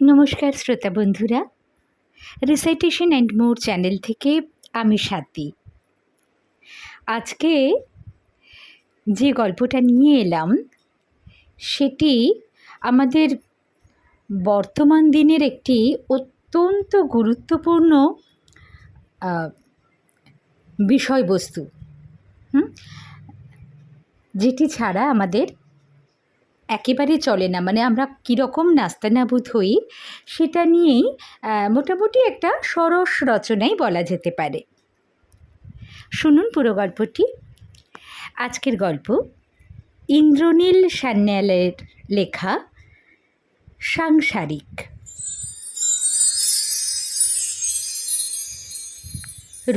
নমস্কার শ্রোতা বন্ধুরা, রিসাইটেশন অ্যান্ড মোর চ্যানেল থেকে আমি স্বাতী। আজকে যে গল্পটা নিয়ে এলাম সেটি আমাদের বর্তমান দিনের একটি অত্যন্ত গুরুত্বপূর্ণ বিষয়বস্তু, যেটি ছাড়া আমাদের একেবারে চলে না। মানে আমরা কীরকম নাস্তানাবুদ হই সেটা নিয়েই মোটামুটি একটা সরস রচনাই বলা যেতে পারে। শুনুন পুরো গল্পটি। আজকের গল্প ইন্দ্রনীল সান্যালের লেখা সাংসারিক।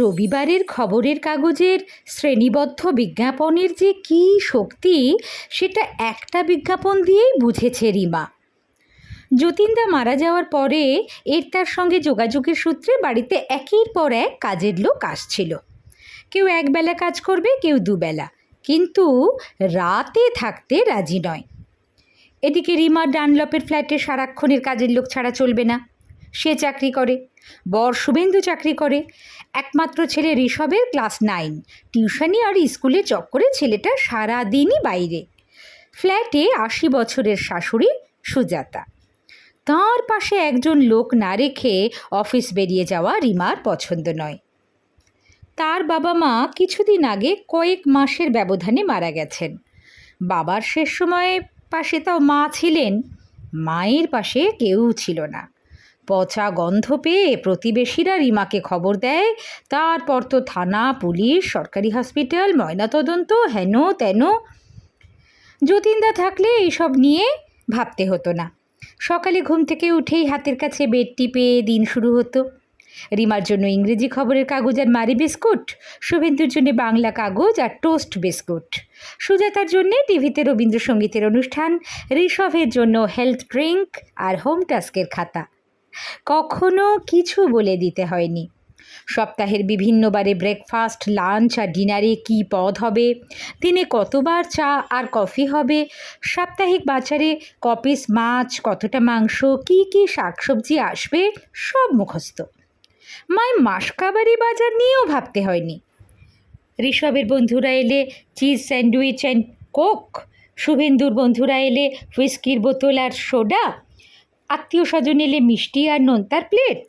রবিবারের খবরের কাগজের শ্রেণীবদ্ধ বিজ্ঞাপনের যে কী শক্তি সেটা একটা বিজ্ঞাপন দিয়েই বুঝেছে রিমা। যতীনদা মারা যাওয়ার পরে তার সঙ্গে যোগাযোগের সূত্রে বাড়িতে একের পর এক কাজের লোক আসছিল। কেউ একবেলা কাজ করবে, কেউ দুবেলা, কিন্তু রাতে থাকতে রাজি নয়। এদিকে রিমা ডানলপের ফ্ল্যাটে সারাক্ষণের কাজের লোক ছাড়া চলবে না। সে চাকরি করে, বর শুভেন্দু চাকরি করে, একমাত্র ছেলে ঋষভের ক্লাস 9, টিউশনি আর স্কুলে চক্করে ছেলেটা সারাদিনই বাইরে। ফ্ল্যাটে 80 বছরের শাশুড়ি সুজাতা। তাঁর পাশে একজন লোক না রেখে অফিস বেরিয়ে যাওয়া রিমার পছন্দ নয়। তার বাবা মা কিছুদিন আগে কয়েক মাসের ব্যবধানে মারা গেছেন। বাবার শেষ সময়ে পাশে তাও মা ছিলেন, মায়ের পাশে কেউ ছিল না। পচা গন্ধ পেয়ে প্রতিবেশীরা রিমাকে খবর দেয়। তারপর তো থানা, পুলিশ, সরকারি হসপিটাল, ময়নাতদন্ত, হেন তেন। যতীনদা থাকলে এইসব নিয়ে ভাবতে হতো না। সকালে ঘুম থেকে উঠেই হাতের কাছে বেড টিপে দিন শুরু হতো। রিমার জন্য ইংরেজি খবরের কাগজ আর মারি বিস্কুট, শুভেন্দুর জন্য বাংলা কাগজ আর টোস্ট বিস্কুট, সুজাতার জন্যে টিভিতে রবীন্দ্রসঙ্গীতের অনুষ্ঠান, ঋষভের জন্য হেলথ ড্রিঙ্ক আর হোম টাস্কের খাতা। কখনো কিছু বলে দিতে হয়নি। সপ্তাহের বিভিন্ন বারে ব্রেকফাস্ট, লাঞ্চ আর ডিনারে কী পদ হবে, দিনে কতবার চা আর কফি হবে, সাপ্তাহিক বাজারে কপিস মাছ, কতটা মাংস, কী কী শাকসবজি আসবে, সব মুখস্থ। মায়ের মাসকাবারি বাজার নিয়েও ভাবতে হয়নি। ঋষভের বন্ধুরা এলে চিজ স্যান্ডউইচ অ্যান্ড কোক, শুভেন্দুর বন্ধুরা এলে হুইস্কির বোতল আর সোডা, আত্মীয় স্বজন এলে মিষ্টি আর নোনতার প্লেট।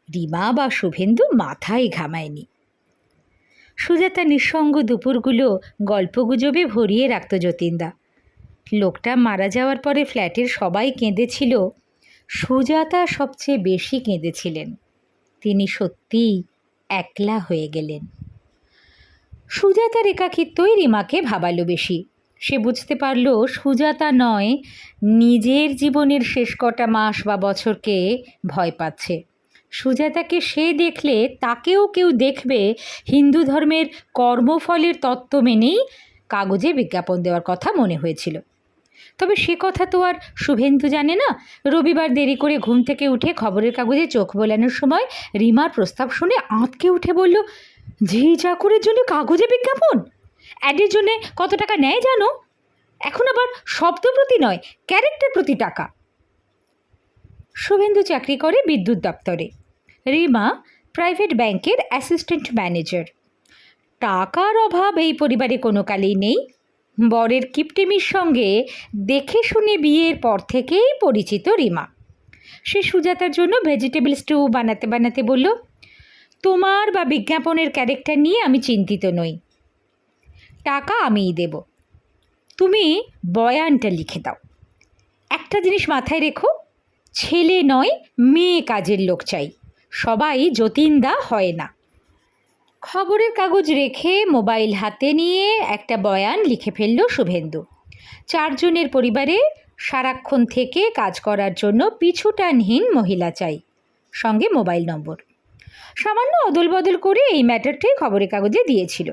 রিমা বা শুভেন্দু মাথায় ঘামায়নি। সুজাতা নিঃসঙ্গ দুপুরগুলো গল্পগুজবে ভরিয়ে রাখত যতীনদা। লোকটা মারা যাওয়ার পরে ফ্ল্যাটের সবাই কেঁদেছিল, সুজাতা সবচেয়ে বেশি কেঁদেছিলেন। তিনি সত্যিই একলা হয়ে গেলেন। সুজাতার একাকিত্বই রিমাকে ভাবালো বেশি। সে বুঝতে পারল সুজাতা নয়, নিজের জীবনের শেষ কটা মাস বা বছরকে ভয় পাচ্ছে। সুজাতাকে সে দেখলে তাকেও কেউ দেখবে হিন্দু ধর্মের কর্মফলের তত্ত্ব মেনেই কাগজে বিজ্ঞাপন দেওয়ার কথা মনে হয়েছিল। তবে সে কথা তো আর শুভেন্দু জানে না। রবিবার দেরি করে ঘুম থেকে উঠে খবরের কাগজে চোখ বোলানোর সময় রিমার প্রস্তাব শুনে আঁতকে উঠে বলল, ঝি চাকরের জন্য কাগজে বিজ্ঞাপন? অ্যাডের জন্যে কত টাকা নেয় জানো? এখন আবার শব্দ প্রতি নয়, ক্যারেক্টার প্রতি টাকা। শুভেন্দু চাকরি করে বিদ্যুৎ দপ্তরে, রিমা প্রাইভেট ব্যাংকের অ্যাসিস্ট্যান্ট ম্যানেজার। টাকার অভাব এই পরিবারে কোনো কালেই নেই। বরের কিপটেমির সঙ্গে দেখে শুনে বিয়ের পর থেকেই পরিচিত রিমা। সে সুজাতার জন্য ভেজিটেবল স্টু বানাতে বানাতে বলল, তোমার বা বিজ্ঞাপনের ক্যারেক্টার নিয়ে আমি চিন্তিত নই, টাকা আমিই দেব, তুমি বয়ানটা লিখে দাও। একটা জিনিস মাথায় রেখো, ছেলে নয় মেয়ে কাজের লোক চাই, সবাই যতীনদা হয় না। খবরের কাগজ রেখে মোবাইল হাতে নিয়ে একটা বয়ান লিখে ফেলল শুভেন্দু। 4 জনের পরিবারে সারাক্ষণ থেকে কাজ করার জন্য পিছুটানহীন মহিলা চাই, সঙ্গে মোবাইল নম্বর। সামান্য অদল বদল করে এই ম্যাটারটাই খবরের কাগজে দিয়েছিল।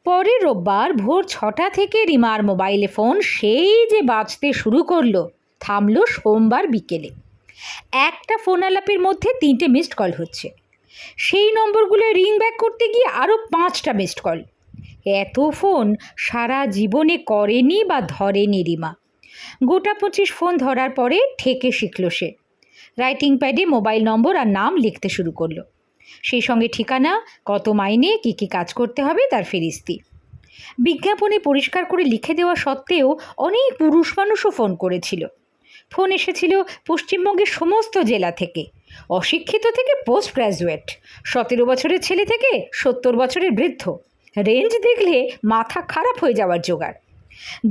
পরের রোববার ভোর 6টা থেকে রিমার মোবাইলে ফোন সেই যে বাজতে শুরু করলো, থামলো সোমবার বিকেলে। একটা ফোন আলাপের মধ্যে 3টে মিসড কল হচ্ছে। সেই নম্বরগুলো রিং ব্যাক করতে গিয়ে আরও 5টা মিসড কল। এত ফোন সারা জীবনে করেনি বা ধরেনি রিমা। গোটা 25 ফোন ধরার পরে ঠেকে শিখল সে। রাইটিং প্যাডে মোবাইল নম্বর আর নাম লিখতে শুরু করলো। সেই সঙ্গে ঠিকানা, কত মাইনে, কী কাজ করতে হবে তার ফেরিস্তি। বিজ্ঞাপনে পরিষ্কার করে লিখে দেওয়া সত্ত্বেও অনেক পুরুষ মানুষও ফোন করেছিল। ফোন এসেছিল পশ্চিমবঙ্গের সমস্ত জেলা থেকে, অশিক্ষিত থেকে পোস্ট গ্র্যাজুয়েট, 17 বছরের ছেলে থেকে 70 বছরের বৃদ্ধ। রেঞ্জ দেখলে মাথা খারাপ হয়ে যাওয়ার জোগাড়।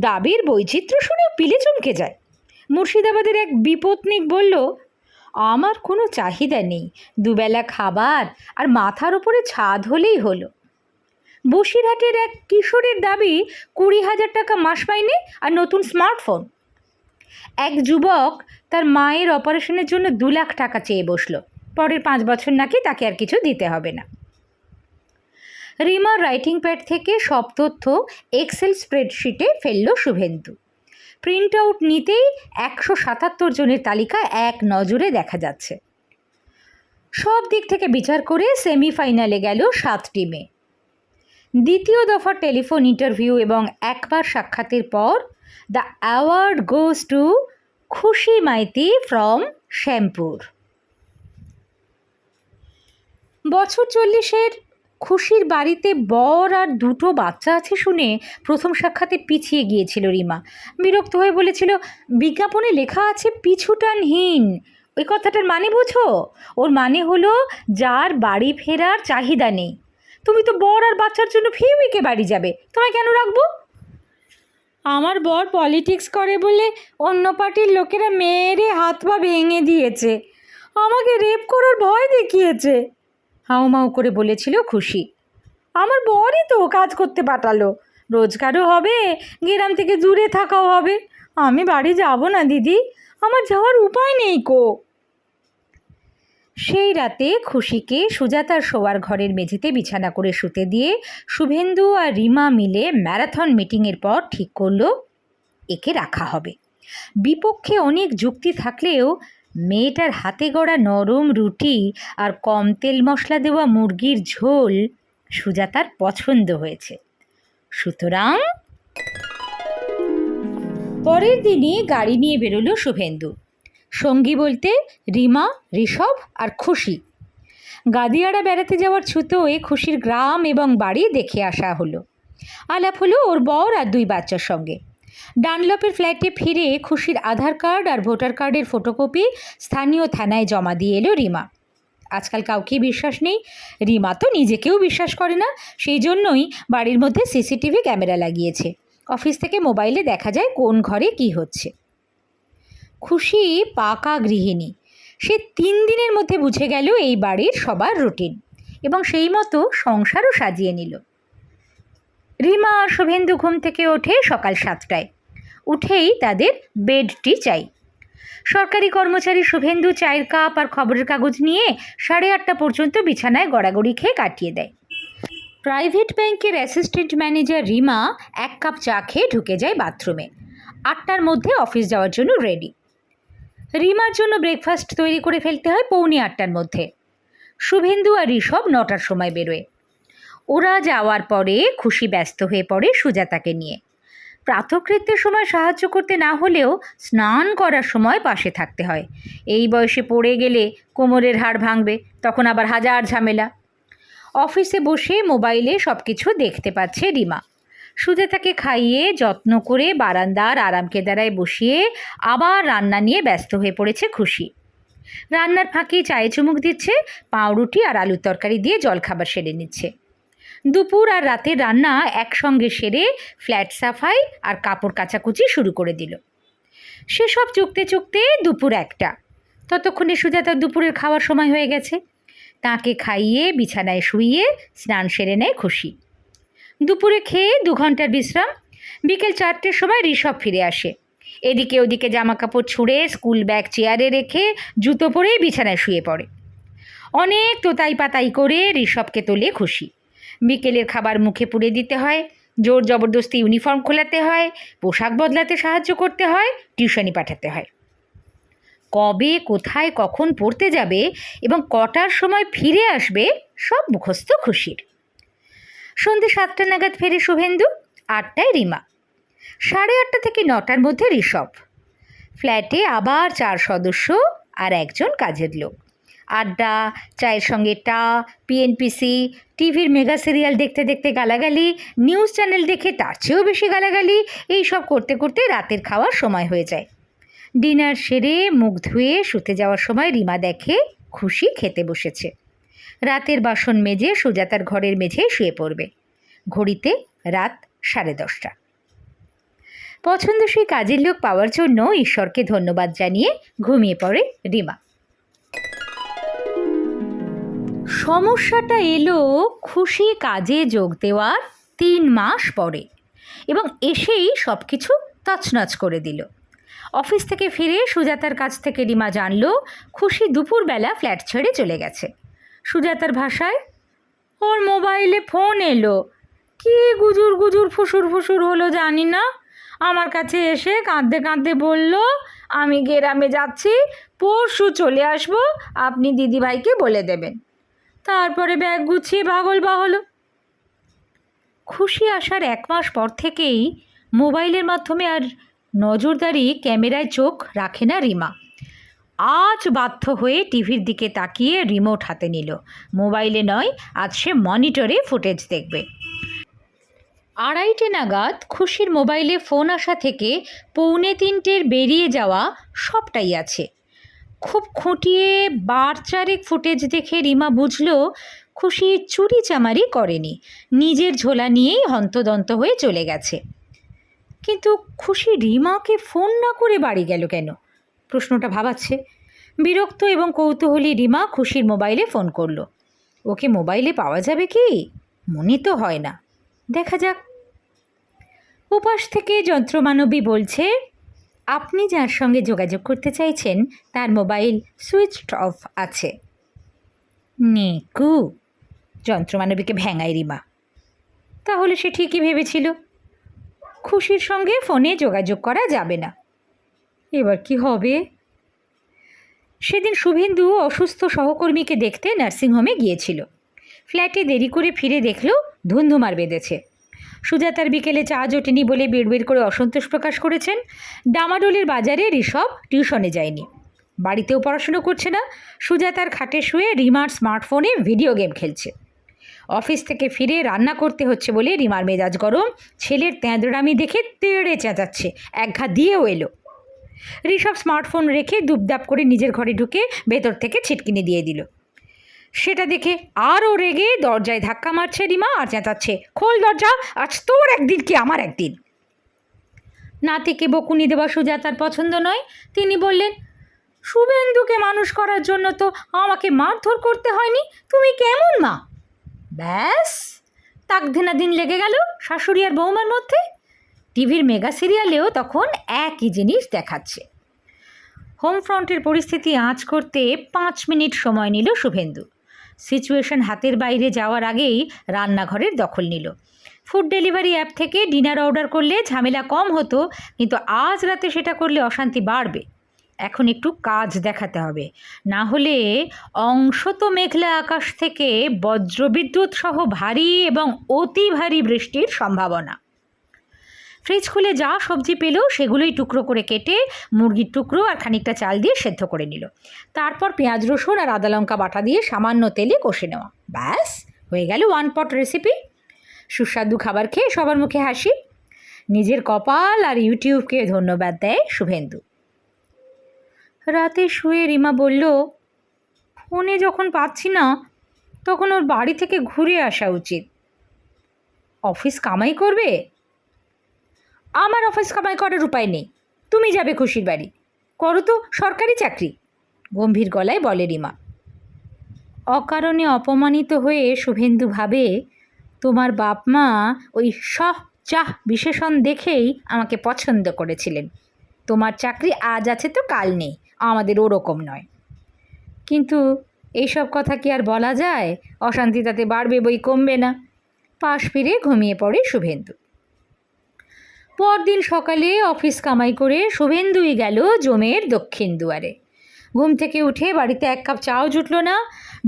দাবির বৈচিত্র্য শুনেও পিলে চমকে যায়। মুর্শিদাবাদের এক বিপত্নিক বলল, আমার কোনো চাহিদা নেই, দুবেলা খাবার আর মাথার উপরে ছাদ হলেই হলো। বসিরহাটের এক কিশোরের দাবি 20,000 টাকা মাস মাইনে আর নতুন স্মার্টফোন। এক যুবক তার মায়ের অপারেশনের জন্য 2 লাখ টাকা চেয়ে বসল। পরের 5 বছর নাকি তাকে আর কিছু দিতে হবে না। রিমার রাইটিং প্যাড থেকে সব তথ্য এক্সেল স্প্রেডশিটে ফেলল শুভেন্দু। প্রিন্ট আউট নিতেই 177 জনের তালিকা এক নজরে দেখা যাচ্ছে। সব দিক থেকে বিচার করে সেমিফাইনালে গেল 7টি মেয়ে। দ্বিতীয় দফার টেলিফোন ইন্টারভিউ এবং একবার সাক্ষাতের পর দ্য অ্যাওয়ার্ড গোজ টু খুশি মাইতি ফ্রম শ্যামপুর। বছর 40-এর খুশির বাড়িতে বর আর 2টো বাচ্চা আছে শুনে প্রথম সাক্ষাতে পিছিয়ে গিয়েছিল রিমা। বিরক্ত হয়ে বলেছিল, বিজ্ঞাপনে লেখা আছে পিছুটানহীন, ওই কথাটার মানে বোঝো? ওর মানে হলো যার বাড়ি ফেরার চাহিদা নেই। তুমি তো বর আর বাচ্চার জন্য ফিউইকে বাড়ি যাবে, তোমায় কেন রাখবো? আমার বর পলিটিক্স করে বলে অন্য পার্টির লোকেরা মেরে হাত পা ভেঙে দিয়েছে, আমাকে রেপ করার ভয় দেখিয়েছে, হাউমাউ করে বলেছিল খুশি। আমার বরই তো কাজ করতে পাঠালো, রোজগারও হবে, গ্রাম থেকে দূরে থাকাও হবে। আমি বাড়ি যাব না দিদি, আমার যাওয়ার উপায় নেই কো। সেই রাতে খুশিকে সুজাতার শোয়ার ঘরের মেঝেতে বিছানা করে শুতে দিয়ে শুভেন্দু আর রিমা মিলে ম্যারাথন মিটিংয়ের পর ঠিক করলো একে রাখা হবে। বিপক্ষে অনেক যুক্তি থাকলেও মেয়েটার হাতে গড়া নরম রুটি আর কম তেল মশলা দেওয়া মুরগির ঝোল সুজাতার পছন্দ হয়েছে। সুতরাং পরের দিনই গাড়ি নিয়ে বেরোলো শুভেন্দু। সঙ্গী বলতে রিমা, ঋষভ আর খুশি। গাদিয়াড়া বেড়াতে যাওয়ার ছুতোয় খুশির গ্রাম এবং বাড়ি দেখে আসা হলো। আলাপ হলো ওর বর আর 2 বাচ্চার সঙ্গে। ডানলপের ফ্ল্যাটে ফিরে খুশির আধার কার্ড আর ভোটার কার্ডের ফটোকপি স্থানীয় থানায় জমা দিয়ে এলো রিমা। আজকাল কাউকেই বিশ্বাস নেই, রিমা তো নিজেকেও বিশ্বাস করে না, সেই জন্যই বাড়ির মধ্যে সিসিটিভি ক্যামেরা লাগিয়েছে। অফিস থেকে মোবাইলে দেখা যায় কোন ঘরে কি হচ্ছে। খুশি পাকা গৃহিণী, সে 3 দিনের মধ্যে বুঝে গেল এই বাড়ির সবার রুটিন এবং সেই মতো সংসারও সাজিয়ে নিল। রিমা আর শুভেন্দু ঘুম থেকে ওঠে সকাল 7টায়। উঠেই তাদের বেড টি চাই। সরকারি কর্মচারী শুভেন্দু চায়ের কাপ আর খবরের কাগজ নিয়ে 8:30 পর্যন্ত বিছানায় গড়াগড়ি খেয়ে কাটিয়ে দেয়। প্রাইভেট ব্যাংকের অ্যাসিস্ট্যান্ট ম্যানেজার রিমা 1 কাপ চা খেয়ে ঢুকে যায় বাথরুমে। 8টার মধ্যে অফিস যাওয়ার জন্য রেডি। রিমার জন্য ব্রেকফাস্ট তৈরি করে ফেলতে হয় 7:45-র মধ্যে। শুভেন্দু আর ঋষভ 9টার সময় বেরোয়। ওরা যাওয়ার পরে খুশি ব্যস্ত হয়ে পড়ে সুজাতাকে নিয়ে। প্রাতকৃত্যের সময় সাহায্য করতে না হলেও স্নান করার সময় পাশে থাকতে হয়। এই বয়সে পড়ে গেলে কোমরের হাড় ভাঙবে, তখন আবার হাজার ঝামেলা। অফিসে বসে মোবাইলে সব কিছু দেখতে পাচ্ছে রিমা। সুজাতাকে খাইয়ে যত্ন করে বারান্দার আরাম কেদারায় বসিয়ে আবার রান্না নিয়ে ব্যস্ত হয়ে পড়েছে খুশি। রান্নার ফাঁকে চায়ে চুমুক দিচ্ছে, পাউরুটি আর আলুর তরকারি দিয়ে জলখাবার সেরে নিচ্ছে। দুপুর আর রাতের রান্না একসঙ্গে সেরে ফ্ল্যাট সাফাই আর কাপড় কাচাকুচি শুরু করে দিল। সেসব চুকতে চুকতে দুপুর 1টা। ততক্ষণে সুজাতার দুপুরের খাওয়ার সময় হয়ে গেছে। তাকে খাইয়ে বিছানায় শুইয়ে স্নান সেরে নেয় খুশি। দুপুরে খেয়ে 2 ঘন্টার বিশ্রাম। বিকেল 4টের সময় ঋষভ ফিরে আসে। এদিকে ওদিকে জামা কাপড় ছুঁড়ে স্কুল ব্যাগ চেয়ারে রেখে জুতো পরেই বিছানায় শুয়ে পড়ে। অনেক তোতাই পাতাই করে ঋষভকে তোলে খুশি। বিকেলের খাবার মুখে পুড়ে দিতে হয়, জোর জবরদস্তি ইউনিফর্ম খোলাতে হয়, পোশাক বদলাতে সাহায্য করতে হয়, টিউশনি পাঠাতে হয়। কবে, কোথায়, কখন পড়তে যাবে এবং কটার সময় ফিরে আসবে সব মুখস্থ খুশির। সন্ধ্যে 7টা নাগাদ ফেরে শুভেন্দু, 8টায় রিমা। 8:30 থেকে 9টার মধ্যে ঋষভ। ফ্ল্যাটে আবার 4 সদস্য আর একজন কাজের লোক। আড্ডা, চায়ের সঙ্গে টা, পিএনপিসি, টিভির মেগা সিরিয়াল দেখতে দেখতে গালাগালি, নিউজ চ্যানেল দেখে তার চেয়েও বেশি গালাগালি, এই সব করতে করতে রাতের খাওয়ার সময় হয়ে যায়। ডিনার সেরে মুখ ধুয়ে শুতে যাওয়ার সময় রিমা দেখে খুশি খেতে বসেছে। রাতের বাসন মেজে সুজাতার ঘরের মেঝেয় শুয়ে পড়বে। ঘড়িতে রাত 10:30। পছন্দসই কাজের লোক পাওয়ার জন্য ঈশ্বরকে ধন্যবাদ জানিয়ে ঘুমিয়ে পড়ে রিমা। সমস্যাটা এলো খুশি কাজে যোগ দেওয়ার 3 মাস পরে, এবং এসেই সব কিছু তছনছ করে দিল। অফিস থেকে ফিরে সুজাতার কাছ থেকে রিমা জানল খুশি দুপুরবেলা ফ্ল্যাট ছেড়ে চলে গেছে। সুজাতার ভাষায়, ওর মোবাইলে ফোন এলো, কী গুজুর গুজুর ফুসুর ফুসুর হলো জানি না, আমার কাছে এসে কাঁদতে কাঁদতে বলল, আমি গ্রামে যাচ্ছি, পরশু চলে আসবো, আপনি দিদিভাইকে বলে দেবেন। তারপরে ব্যাগ গুছিয়ে ভাগলবা হলো। খুশি আসার 1 মাস পর থেকেই মোবাইলের মাধ্যমে আর নজরদারি ক্যামেরায় চোখ রাখে না রিমা। আজ বাধ্য হয়ে টিভির দিকে তাকিয়ে রিমোট হাতে নিল। মোবাইলে নয়, আজ সে মনিটরে ফুটেজ দেখবে। 2:30 নাগাদ খুশির মোবাইলে ফোন আসা থেকে 2:45 বেরিয়ে যাওয়া সবটাই আছে। খুব খুঁটিয়ে 4 ফুটেজ দেখে রিমা বুঝল খুশি চুরি চামারি করেনি, নিজের ঝোলা নিয়েই হন্তদন্ত হয়ে চলে গেছে। কিন্তু খুশি রিমাকে ফোন না করে বাড়ি গেল কেন? প্রশ্নটা ভাবাচ্ছে। বিরক্ত এবং কৌতূহলী রিমা খুশির মোবাইলে ফোন করলো। ওকে মোবাইলে পাওয়া যাবে কি? মনে তো হয় না, দেখা যাক। উপাস থেকে যন্ত্রমানবী বলছে, আপনি যার সঙ্গে যোগাযোগ করতে চাইছেন তার মোবাইল সুইচড অফ আছে। নেকু, যন্ত্রমানবীকে ভেঙায় রিমা। তাহলে সে ঠিকই ভেবেছিল খুশির সঙ্গে ফোনে যোগাযোগ করা যাবে না। এবার কি হবে? সেদিন শুভেন্দু অসুস্থ সহকর্মীকে দেখতে নার্সিংহোমে গিয়েছিল। ফ্ল্যাটে দেরি করে ফিরে দেখল ধুন্ধুমার বেঁধেছে। সুজাতার বিকেলে চা জোটেনি বলে বিড়বিড় করে অসন্তোষ প্রকাশ করেছেন। ডামাডোলের বাজারে ঋষভ টিউশনে যায়নি, বাড়িতেও পড়াশুনো করছে না, সুজাতার খাটে শুয়ে রিমার স্মার্টফোনে ভিডিও গেম খেলছে। অফিস থেকে ফিরে রান্না করতে হচ্ছে বলে রিমার মেজাজ গরম, ছেলের তেঁদড়ামি দেখে তেড়ে চেঁচাচ্ছে, একঘা দিয়েও এলো। ঋষভ স্মার্টফোন রেখে দুপদাপ করে নিজের ঘরে ঢুকে ভেতর থেকে ছিটকিনি দিয়ে দিল। সেটা দেখে আরও রেগে দরজায় ধাক্কা মারছে রিমা আর চেঁচাচ্ছে, খোল দরজা, আজ তোর একদিন কি আমার একদিন। নাতিকে বকুনি দেওয়া সুজাতার পছন্দ নয়। তিনি বললেন, শুভেন্দুকে মানুষ করার জন্য তো আমাকে মারধর করতে হয়নি, তুমি কেমন মা? ব্যাস, তাকধেনাদিন লেগে গেল শাশুড়ি আর বৌমার মধ্যে। টিভির মেগা সিরিয়ালেও তখন একই জিনিস দেখাচ্ছে। হোম ফ্রন্টের পরিস্থিতি আঁচ করতে 5 মিনিট সময় নিল শুভেন্দু। সিচুয়েশন হাতের বাইরে যাওয়ার আগেই রান্নাঘরের দখল নিল। ফুড ডেলিভারি অ্যাপ থেকে ডিনার অর্ডার করলে ঝামেলা কম হতো, কিন্তু আজ রাতে সেটা করলে অশান্তি বাড়বে। এখন একটু কাজ দেখাতে হবে, না হলে অংশত মেঘলা আকাশ থেকে বজ্রবিদ্যুৎ সহ ভারী এবং অতি ভারী বৃষ্টির সম্ভাবনা। ফ্রিজ খুলে যা সবজি পেল সেগুলোই টুকরো করে কেটে মুরগির টুকরো আর খানিকটা চাল দিয়ে সেদ্ধ করে নিল। তারপর পেঁয়াজ রসুন আর আদা লঙ্কা বাটা দিয়ে সামান্য তেলে কষে নেওয়া। ব্যাস, হয়ে গেল 1 পট রেসিপি। সুস্বাদু খাবার খেয়ে সবার মুখে হাসি। নিজের কপাল আর ইউটিউবকে ধন্যবাদ দেয় শুভেন্দু। রাতে শুয়ে রিমা বলল, ফোনে যখন পাচ্ছি না তখন ওর বাড়ি থেকে ঘুরে আসা উচিত। অফিস কামাই করবে? আমার অফিস কামাই করার উপায় নেই, তুমি যাবে খুশির বাড়ি, করো তো সরকারি চাকরি, গম্ভীর গলায় বলে রিমা। অকারণে অপমানিত হয়ে শুভেন্দু ভাবে, তোমার বাপ মা ওই চাহ বিশেষণ দেখেই আমাকে পছন্দ করেছিলেন। তোমার চাকরি আজ আছে তো কাল নেই, আমাদের ওরকম নয়। কিন্তু এইসব কথা কি আর বলা যায়? অশান্তি তাতে বাড়বে বই কমবে না। পাশ ফিরে ঘুমিয়ে পড়ে শুভেন্দু। পরদিন সকালে অফিস কামাই করে শুভেন্দুই গেল জমের দক্ষিণ দুয়ারে। ঘুম থেকে উঠে বাড়িতে 1 কাপ চাও জুটল না।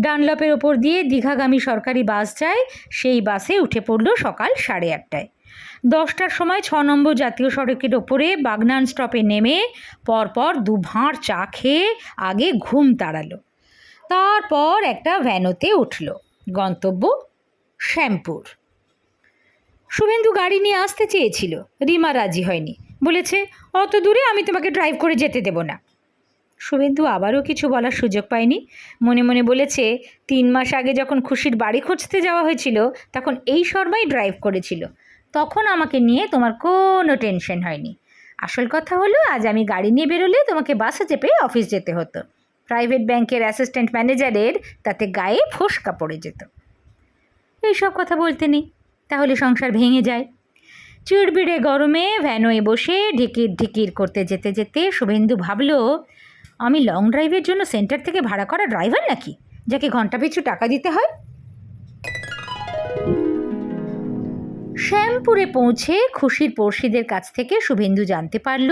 ডানলপের ওপর দিয়ে দীঘাগামী সরকারি বাস যায়, সেই বাসে উঠে পড়ল সকাল 8:30টায়। 10টার সময় 6 নম্বর জাতীয় সড়কের ওপরে বাগনান স্টপে নেমে পরপর 2 ভাঁড় চা খেয়ে আগে ঘুম তাড়ালো। তারপর একটা ভ্যানোতে উঠল, গন্তব্য শ্যামপুর। শুভেন্দু গাড়ি নিয়ে আসতে চেয়েছিল, রিমা রাজি হয়নি, বলেছে অত দূরে আমি তোমাকে ড্রাইভ করে যেতে দেব না। শুভেন্দু আবারও কিছু বলার সুযোগ পায়নি। মনে মনে বলেছে 3 মাস আগে যখন খুশির বাড়ি খুঁজতে যাওয়া হয়েছিল তখন এই শর্মাই ড্রাইভ করেছিল, তখন আমাকে নিয়ে তোমার কোনো টেনশন হয়নি। আসল কথা হলো আজ আমি গাড়ি নিয়ে বেরোলে তোমাকে বাসে চেপে অফিস যেতে হতো। প্রাইভেট ব্যাংকের অ্যাসিস্ট্যান্ট ম্যানেজারের তাতে গায়ে ফোসকা পড়ে যেত। এইসব কথা বলতে নেই, তাহলে সংসার ভেঙে যায়। চিড়বিড়ে গরমে ভ্যানোয় বসে ঢিকির ঢিকির করতে যেতে যেতে শুভেন্দু ভাবল, আমি লং ড্রাইভের জন্য সেন্টার থেকে ভাড়া করা ড্রাইভার নাকি, যাকে ঘন্টা পিছু টাকা দিতে হয়। শ্যামপুরে পৌঁছে খুশির পড়শিদের কাছ থেকে শুভেন্দু জানতে পারল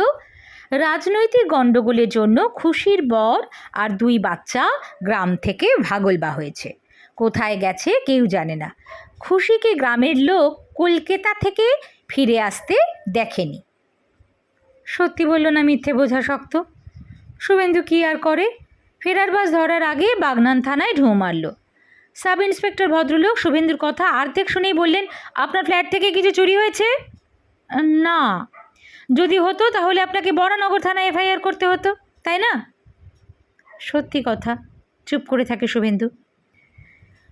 রাজনৈতিক গণ্ডগোলের জন্য খুশির বর আর 2 বাচ্চা গ্রাম থেকে ভাগলবা হয়েছে। কোথায় গেছে কেউ জানে না। খুশিকে গ্রামের লোক কলকাতা থেকে ফিরে আসতে দেখেনি। সত্যি বলল না মিথ্যে বোঝা শক্ত। শুভেন্দু কী আর করে, ফেরার বাস ধরার আগে বাগনান থানায় ঢুঁ মারল। সাব ইন্সপেক্টর ভদ্রলোক শুভেন্দুর কথা অর্ধেক শুনেই বললেন, আপনার ফ্ল্যাট থেকে কিছু চুরি হয়েছে? না, যদি হতো তাহলে আপনাকে বরানগর থানায় এফআইআর করতে হতো, তাই না? সত্যি কথা। চুপ করে থাকে শুভেন্দু।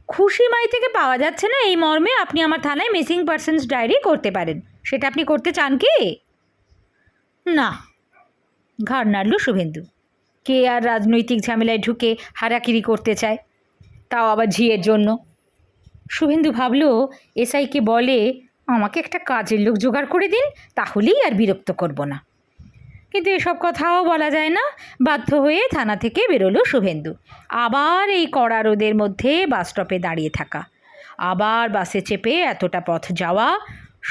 খুশি মাই থেকে পাওয়া যাচ্ছে না এই মর্মে আপনি আমার থানায় মিসিং পারসনস ডায়েরি করতে পারেন। সেটা আপনি করতে চান কি? না। ঘাড় নাড়ল শুভেন্দু। কে আর রাজনৈতিক ঝামেলায় ঢুকে হারাকিরি করতে চায়, তাও আবার ঝিয়ের জন্য। শুভেন্দু ভাবল এসআইকে বলে আমাকে একটা কাজের লোক জোগাড় করে দিন, তাহলেই আর বিরক্ত করব না। কিন্তু এসব কথাও বলা যায় না। বাধ্য হয়ে থানা থেকে বেরোলো শুভেন্দু। আবার এই কড়া রোদের মধ্যে বাস স্টপে দাঁড়িয়ে থাকা, আবার বাসে চেপে এতটা পথ যাওয়া।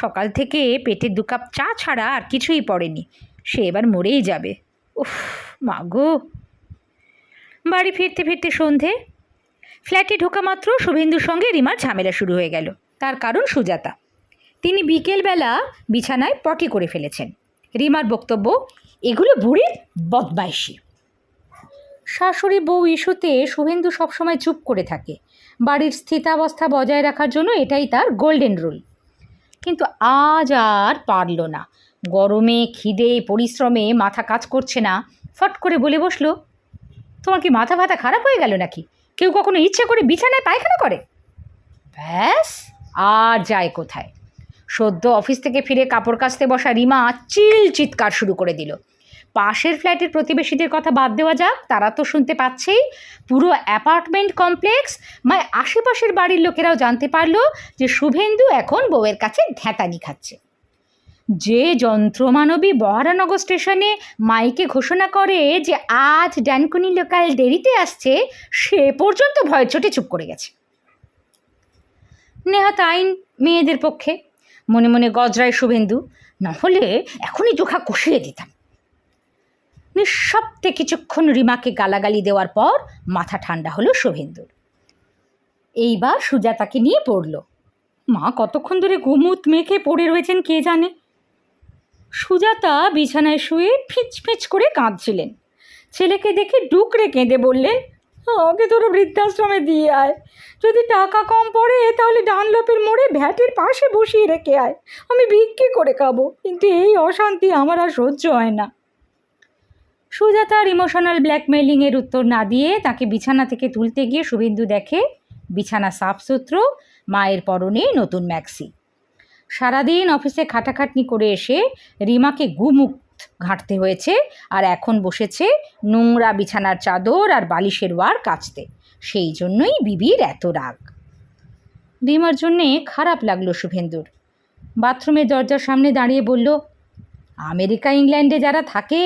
সকাল থেকে পেটে 2 কাপ চা ছাড়া আর কিছুই পড়েনি। সে এবার মরেই যাবে। উফ মা গো। বাড়ি ফিরতে ফিরতে সন্ধে। ফ্ল্যাটে ঢোকা মাত্র শুভেন্দুর সঙ্গে রিমার ঝামেলা শুরু হয়ে গেল। তার কারণ সুজাতা। তিনি বিকেলবেলা বিছানায় পটি করে ফেলেছেন। রিমার বক্তব্য, এগুলো বুড়ির বদমাইশি। শাশুড়ি বউ ইস্যুতে শুভেন্দু সবসময় চুপ করে থাকে। বাড়ির স্থিতাবস্থা বজায় রাখার জন্য এটাই তার গোল্ডেন রুল। কিন্তু আজ আর পারল না। গরমে, খিদে, পরিশ্রমে মাথা কাজ করছে না। ফট করে বলে বসলো, তোমার কি মাথা ফাতা খারাপ হয়ে গেল নাকি? কেউ কখনো ইচ্ছে করে বিছানায় পায়খানা করে? ব্যাস, আর যায় কোথায়। সদ্য অফিস থেকে ফিরে কাপড় কাচতে বসা রিমা চিৎকার শুরু করে দিল। পাশের ফ্ল্যাটের প্রতিবেশীদের কথা বাদ দেওয়া যাক, তারা তো শুনতে পাচ্ছেই। পুরো অ্যাপার্টমেন্ট কমপ্লেক্স মানে আশেপাশের বাড়ির লোকেরাও জানতে পারলো যে শুভেন্দু এখন বউয়ের কাছে ধ্যাতানি খাচ্ছে। যে যন্ত্রমানবী বহরানগর স্টেশনে মাইকে ঘোষণা করে যে আজ ডানকুনি লোকাল দেরিতে আসছে, সে পর্যন্ত ভয় চোটে চুপ করে গেছে। নেহাত আইন মেয়েদের পক্ষে, মনে মনে গজরায় শুভেন্দু। না হলে এখনই চোখা কষিয়ে দিতাম। নিঃশব্দে কিছুক্ষণ রিমাকে গালাগালি দেওয়ার পর মাথা ঠান্ডা হলো শুভেন্দুর। এইবার সুজাতাকে নিয়ে পড়ল। মা কতক্ষণ ধরে ঘুমুত মেখে পড়ে রয়েছেন কে জানে। সুজাতা বিছানায় শুয়ে ফিচফিচ করে কাঁদছিলেন। ছেলেকে দেখে ডুকরে কেঁদে বললেন, আমাকে তোরা বৃদ্ধাশ্রমে দিয়ে আয়। যদি টাকা কম পড়ে তাহলে ডানলপের মোড়ে ভ্যাটের পাশে বসিয়ে রেখে আয়, আমি ভিক্ষে করে খাবো। কিন্তু এই অশান্তি আমার আর সহ্য হয় না। সুজাতার ইমোশনাল ব্ল্যাকমেলিংয়ের উত্তর না দিয়ে তাকে বিছানা থেকে তুলতে গিয়ে শুভেন্দু দেখে বিছানা সাফসুতরো, মায়ের পরনে নতুন ম্যাক্সি। সারাদিন অফিসে খাটাখাটনি করে এসে রিমাকে গুমুখ ঘাঁটতে হয়েছে, আর এখন বসেছে নোংরা বিছানার চাদর আর বালিশের ওয়ার কাচতে। সেই জন্যই বিবির এত রাগ। রিমার জন্যে খারাপ লাগলো শুভেন্দুর। বাথরুমের দরজার সামনে দাঁড়িয়ে বলল, আমেরিকা ইংল্যান্ডে যারা থাকে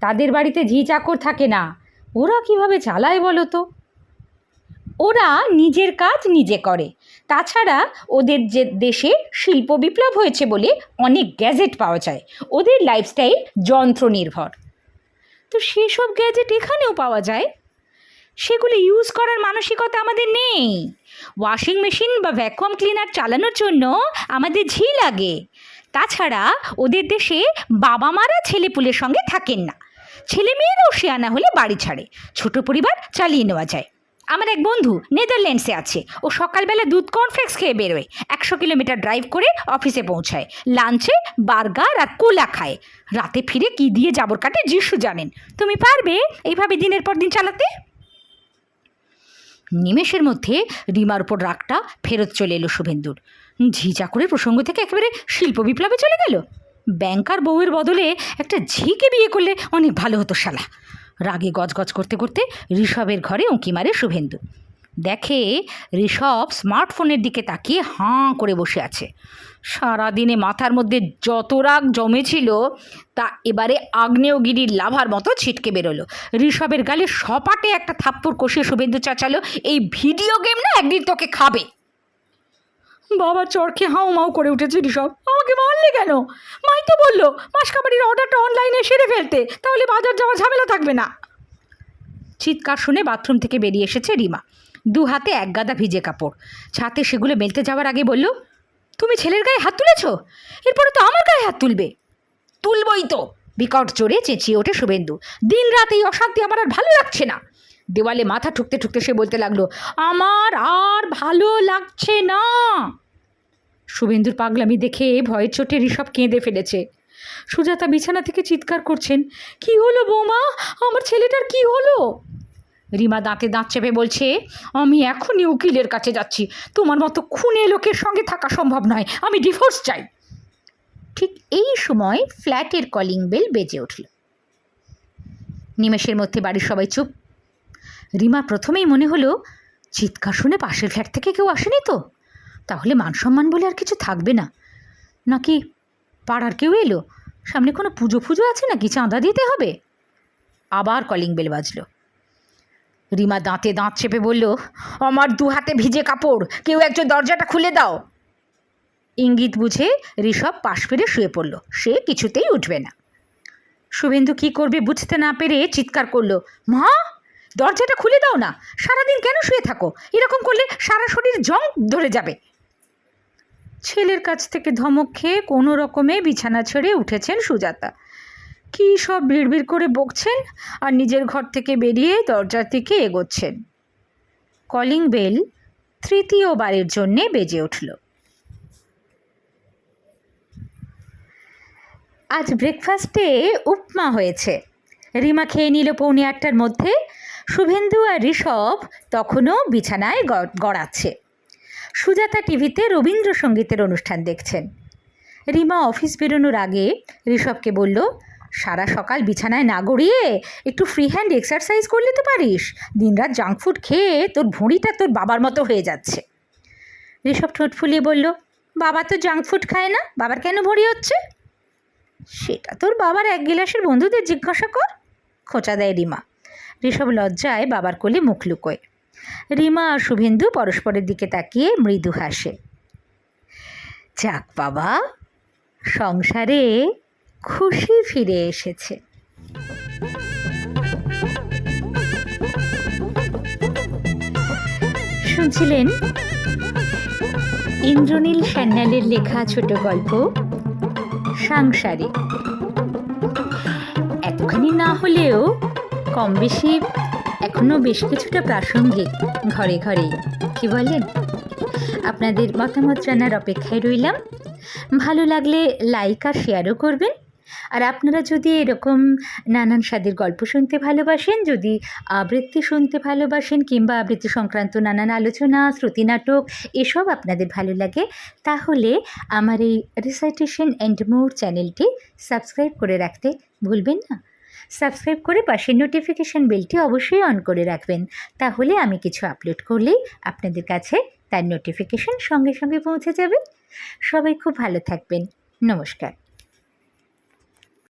তাদের বাড়িতে ঝি চাকর থাকে না, ওরা কিভাবে চালায় বলো তো? ওরা নিজের কাজ নিজে করে। তাছাড়া ওদের যে দেশে শিল্প বিপ্লব হয়েছে বলে অনেক গ্যাজেট পাওয়া যায়। ওদের লাইফস্টাইল যন্ত্র নির্ভর। তো সেসব গ্যাজেট এখানেও পাওয়া যায়, সেগুলো ইউজ করার মানসিকতা আমাদের নেই। ওয়াশিং মেশিন বা ভ্যাকুয়াম ক্লিনার চালানোর জন্য আমাদের ঝি লাগে। তাছাড়া ওদের দেশে বাবা মারা ছেলেপুলের সঙ্গে থাকেন না, ছেলে মেয়েরাও শেয়ানা হলে বাড়ি ছাড়ে, ছোট পরিবার চালিয়ে নেওয়া যায়। আমার এক বন্ধু নেদারল্যান্ডসে আছে, ও সকালবেলা দুধ কর্নফ্লেক্স খেয়ে বেরোয়, 100 কিলোমিটার ড্রাইভ করে অফিসে পৌঁছায়, লাঞ্চে বার্গার আর কোলা খায়, রাতে ফিরে কি দিয়ে জাবর কাটে যিশু জানেন। তুমি পারবে এইভাবে দিনের পর দিন চালাতে? নিমেষের মধ্যে রিমার উপর রাগটা ফেরত চলে এলো শুভেন্দুর। ঝি চাকরের প্রসঙ্গ থেকে একেবারে শিল্প বিপ্লবে চলে গেল। ব্যাংকার বউয়ের বদলে একটা ঝিকে বিয়ে করলে অনেক ভালো হতো শালা। রাগে গজগজ করতে করতে ঋষভের ঘরে উঁকি মারে শুভেন্দু। দেখে ঋষভ স্মার্টফোনের দিকে তাকিয়ে হাঁ করে বসে আছে। সারাদিনে মাথার মধ্যে যত রাগ জমেছিল তা এবারে আগ্নেয়গিরির লাভার মতো ছিটকে বেরোলো। ঋষভের গালে সপাটে একটা থাপ্পড় কষিয়ে শুভেন্দু চাচালো, এই ভিডিও গেম না একদিন তোকে খাবে। বাবা চরকে হাউ মাউ করে উঠেছে ঋষভ। আমাকে মারলে কেন? মাই তো বললো মাসকাবাড়ির অর্ডারটা অনলাইনে সেরে ফেলতে, তাহলে বাজার যাওয়া ঝামেলা থাকবে না। চিৎকার শুনে বাথরুম থেকে বেরিয়ে এসেছে রিমা, 2 হাতে 1 গাদা ভিজে কাপড়। ছাতে সেগুলো মেলতে যাওয়ার আগে বলল, তুমি ছেলের গায়ে হাত তুলেছ, এরপরে তো আমার গায়ে হাত তুলবে। তুলবই তো, বিকট জোরে চেঁচিয়ে ওঠে শুভেন্দু। দিন রাত এই অশান্তি আমার আর ভালো লাগছে না। দেওয়ালে মাথা ঠুকতে ঠুকতে সে বলতে লাগলো, আমার আর ভালো লাগছে না। শুভেন্দুর পাগলামি দেখে ভয়ের চোটে ঋষভ কেঁদে ফেলেছে। সুজাতা বিছানা থেকে চিৎকার করছেন, কি হলো বৌমা, আমার ছেলেটার কি হলো? রিমা দাঁতে দাঁত চেপে বলছে, আমি এখনই উকিলের কাছে যাচ্ছি, তোমার মতো খুনে লোকের সঙ্গে থাকা সম্ভব নয়, আমি ডিভোর্স চাই। ঠিক এই সময় ফ্ল্যাটের কলিং বেল বেজে উঠল। নিমেষের মধ্যে বাড়ির সবাই চুপ। রিমা প্রথমেই মনে হলো চিৎকার শুনে পাশের ফ্ল্যাট থেকে কেউ আসেনি তো, তাহলে মানসম্মান বলে আর কিছু থাকবে না। নাকি পাড়ার কেউ এলো, সামনে কোনো পুজো ফুজো আছে নাকি, চাঁদা দিতে হবে। আবার কলিং বেল বাজল। রিমা দাঁতে দাঁত চেপে বলল, আমার 2 হাতে ভিজে কাপড়, কেউ একজন দরজাটা খুলে দাও। ইঙ্গিত বুঝে ঋষভ পাশ ফিরে শুয়ে পড়ল, সে কিছুতেই উঠবে না। শুভেন্দু কি করবে বুঝতে না পেরে চিৎকার করলো, মা দরজাটা খুলে দাও না, সারাদিন কেন শুয়ে থাকো, এরকম করলে সারা শরীর জং ধরে যাবে। ছেলের কাছ থেকে ধমক খেয়ে কোনো রকমে বিছানা ছেড়ে উঠেছেন সুজাতা। কী সব বিড়বিড় করে বকছেন আর নিজের ঘর থেকে বেরিয়ে দরজার দিকে এগোচ্ছেন। কলিং বেল 3য়বারের জন্যে বেজে উঠল। আজ ব্রেকফাস্টে উপমা হয়েছে। রিমা খেয়ে নিল 7:45টার মধ্যে। শুভেন্দু আর ঋষভ তখনও বিছানায় গড়াচ্ছে। সুজাতা টিভিতে রবীন্দ্রসঙ্গীতের অনুষ্ঠান দেখছেন। রিমা অফিস বেরোনোর আগে ঋষভকে বলল, সারা সকাল বিছানায় না গড়িয়ে একটু ফ্রি হ্যান্ড এক্সারসাইজ করলে তো পারিস, দিনরাত জাঙ্ক ফুড খেয়ে তোর ভুঁড়িটা তোর বাবার মতো হয়ে যাচ্ছে। ঋষভ ঠোঁট ফুলিয়ে বলল, বাবা তো জাঙ্ক ফুড খায় না, বাবার কেন ভুঁড়ি হচ্ছে? সেটা তোর বাবার 1 গিলাসের বন্ধুদের জিজ্ঞাসা কর, খোঁচা দেয় রিমা। ঋষভ লজ্জায় বাবার কোলে মুখ লুকোয়। রিমা আর শুভেন্দু পরস্পরের দিকে তাকিয়ে মৃদু হাসে। যাক বাবা, সংসারে খুশি ফিরে এসেছে। শুনছিলেন ইন্দ্রনীল সান্যালের লেখা ছোট গল্প সাংসারিক। এতখানি না হলেও কম বেশি এখনও বেশ কিছুটা প্রাসঙ্গিক ঘরে ঘরেই, কি বলেন? আপনাদের মতামত জানার অপেক্ষায় রইলাম। ভালো লাগলে লাইক আর শেয়ারও করবেন। আর আপনারা যদি এরকম নানান স্বাদের গল্প শুনতে ভালোবাসেন, যদি আবৃত্তি শুনতে ভালোবাসেন, কিংবা আবৃত্তি সংক্রান্ত নানান আলোচনা, শ্রুতি নাটক এসব আপনাদের ভালো লাগে, তাহলে আমার এই রিসাইটেশন অ্যান্ড মোর চ্যানেলটি সাবস্ক্রাইব করে রাখতে ভুলবেন না। সাবস্ক্রাইব করে পাশের নোটিফিকেশান বেলটি অবশ্যই অন করে রাখবেন, তাহলে আমি কিছু আপলোড করলেই আপনাদের কাছে তার নোটিফিকেশান সঙ্গে সঙ্গে পৌঁছে যাবে। সবাই খুব ভালো থাকবেন। নমস্কার।